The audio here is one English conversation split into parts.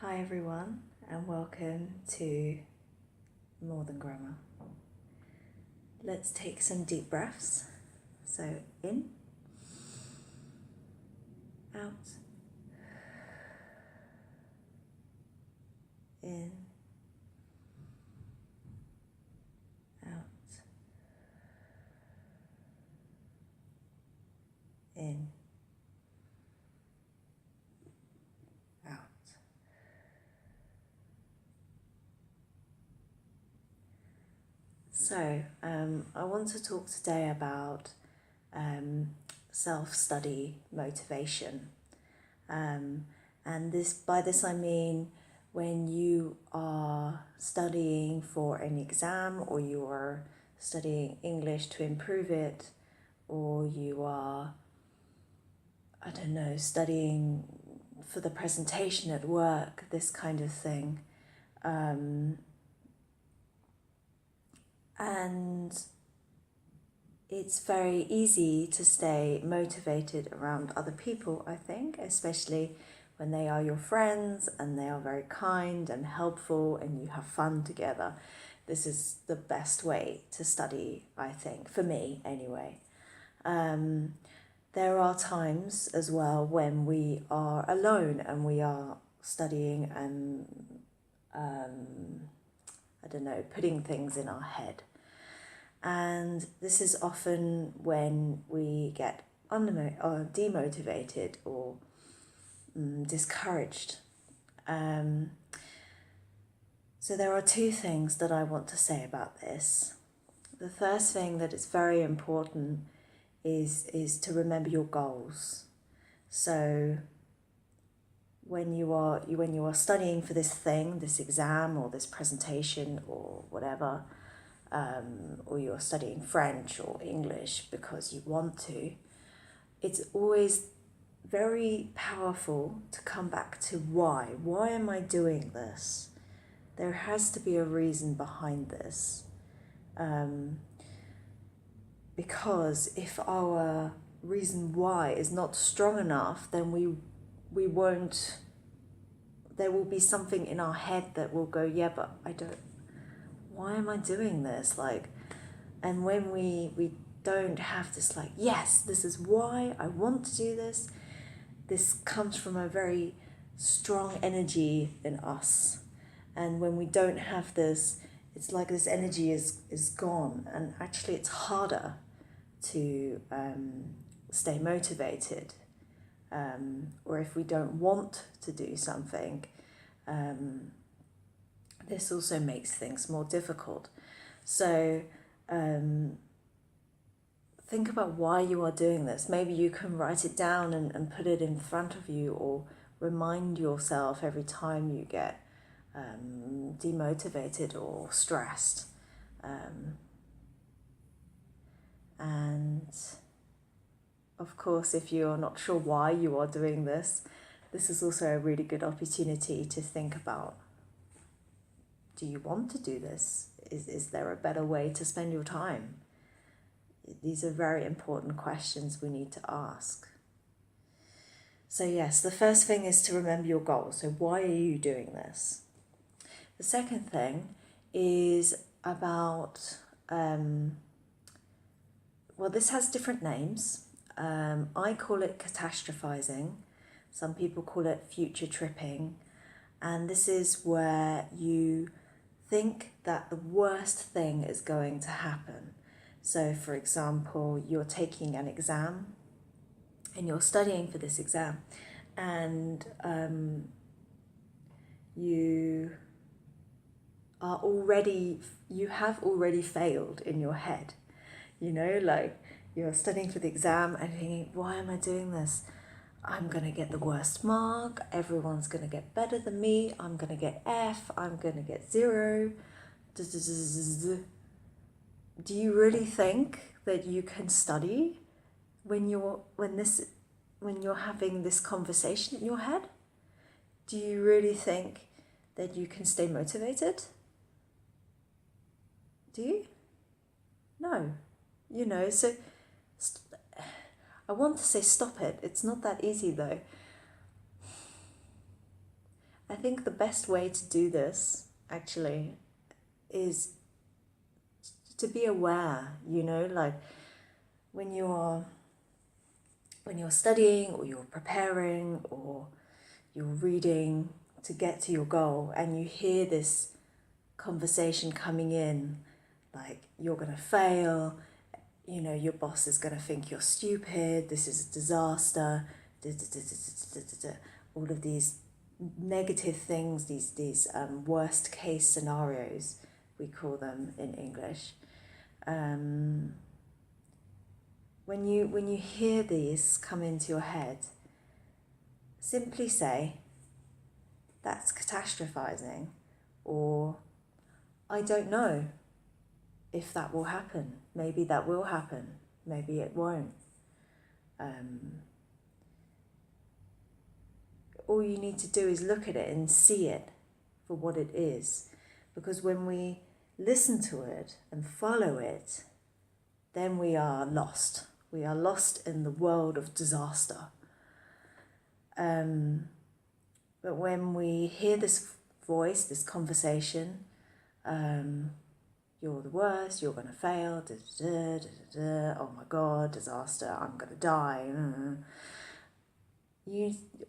Hi everyone, and welcome to More Than Grammar. Let's take some deep breaths. So in, out, in, out, in, out. So I want to talk today about self-study motivation. And by this I mean when you are studying for an exam, or you are studying English to improve it, or you are, studying for the presentation at work, this kind of thing. And it's very easy to stay motivated around other people, I think, especially when they are your friends and they are very kind and helpful and you have fun together. This is the best way to study, I think, for me anyway. There are times as well when we are alone and we are studying and, putting things in our head. And this is often when we get demotivated or discouraged. So there are two things that I want to say about this. The first thing that is very important is to remember your goals. So when you are studying for this thing, this exam or this presentation or whatever, or you're studying French or English because you want to, it's always very powerful to come back to why. Why am I doing this? There has to be a reason behind this. Because if our reason why is not strong enough, then we won't, there will be something in our head that will go, yeah, but why am I doing this? And when we don't have this, yes, this is why I want to do this, this comes from a very strong energy in us. And when we don't have this, it's like this energy is gone, and actually it's harder to stay motivated. Or if we don't want to do something, this also makes things more difficult. So think about why you are doing this. Maybe you can write it down and put it in front of you, or remind yourself every time you get demotivated or stressed. And of course, if you're not sure why you are doing this, this is also a really good opportunity to think about, do you want to do this? Is there a better way to spend your time? These are very important questions we need to ask. So yes, the first thing is to remember your goals. So why are you doing this? The second thing is about, this has different names. I call it catastrophizing. Some people call it future tripping. And this is where you think that the worst thing is going to happen. So, for example, you're taking an exam and you're studying for this exam, and you have already failed in your head. You're studying for the exam and thinking, why am I doing this? I'm going to get the worst mark, everyone's going to get better than me, I'm going to get F, I'm going to get 0. Do you really think that you can study when you're having this conversation in your head? Do you really think that you can stay motivated? Do you? No. So I want to say stop it. It's not that easy though. I think the best way to do this actually is to be aware, you know, like when you're studying or you're preparing or you're reading to get to your goal and you hear this conversation coming in, like you're going to fail, you know, your boss is going to think you're stupid, this is a disaster, all of these negative things, these worst case scenarios, we call them in English. When you hear these come into your head, simply say, that's catastrophizing, or I don't know if that will happen. Maybe that will happen. Maybe it won't. All you need to do is look at it and see it for what it is. Because when we listen to it and follow it, then we are lost. We are lost in the world of disaster. But when we hear this voice, this conversation, you're the worst, you're going to fail, oh my God, disaster, I'm going to die.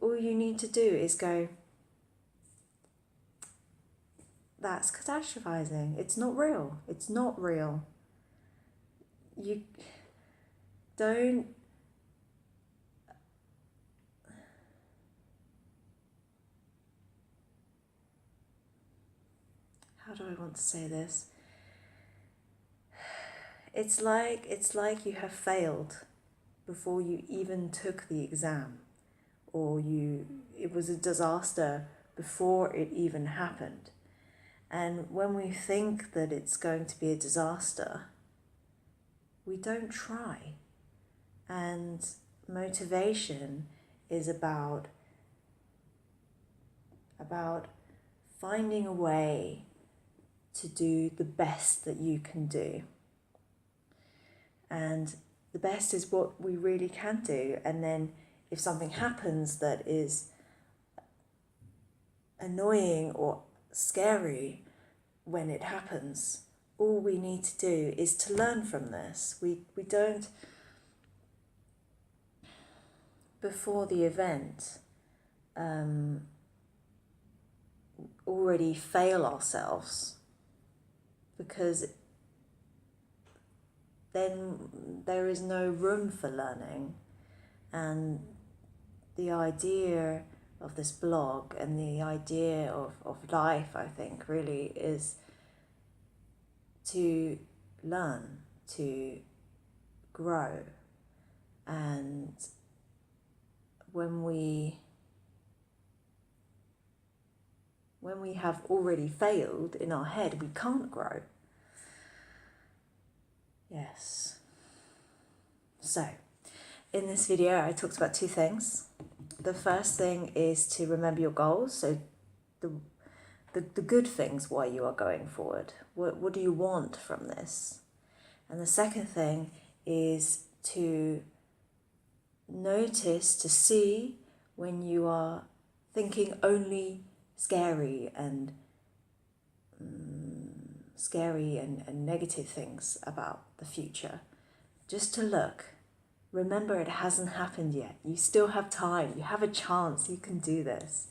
All you need to do is go, that's catastrophizing. It's not real. It's not real. You don't... How do I want to say this? It's like you have failed before you even took the exam, or it was a disaster before it even happened. And when we think that it's going to be a disaster, we don't try. And motivation is about finding a way to do the best that you can do. And the best is what we really can do. And then if something happens that is annoying or scary when it happens, all we need to do is to learn from this. We don't, before the event, already fail ourselves, because then there is no room for learning. And the idea of this blog and the idea of life, I think, really is to learn, to grow. And when we have already failed in our head, we can't grow. Yes. So, in this video, I talked about two things. The first thing is to remember your goals. So the good things why you are going forward. What do you want from this? And the second thing is to notice, to see when you are thinking only scary and negative things about the future. Just to look. Remember, it hasn't happened yet. You still have time. You have a chance. You can do this.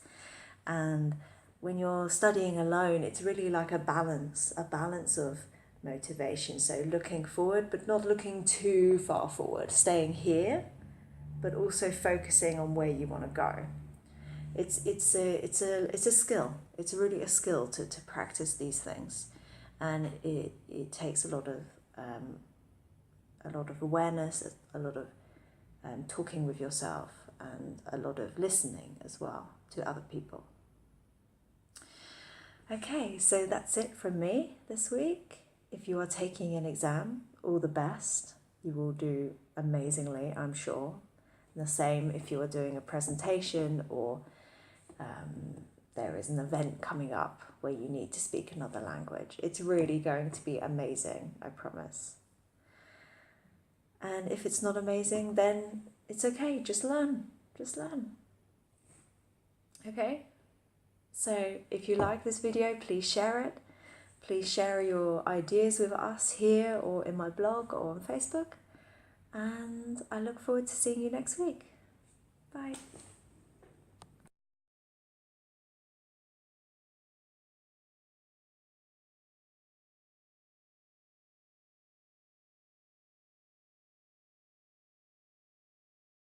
And when you're studying alone, it's really like a balance of motivation. So looking forward, but not looking too far forward. Staying here, but also focusing on where you want to go. It's a skill. It's really a skill to practice these things, and it takes a lot of awareness, a lot of talking with yourself, and a lot of listening as well to other people. Okay, so that's it from me this week. If you are taking an exam, all the best. You will do amazingly, I'm sure. And the same if you are doing a presentation, or there is an event coming up where you need to speak another language. It's really going to be amazing, I promise. And if it's not amazing, then it's okay, just learn. Okay? So if you like this video, please share it. Please share your ideas with us here or in my blog or on Facebook. And I look forward to seeing you next week. Bye.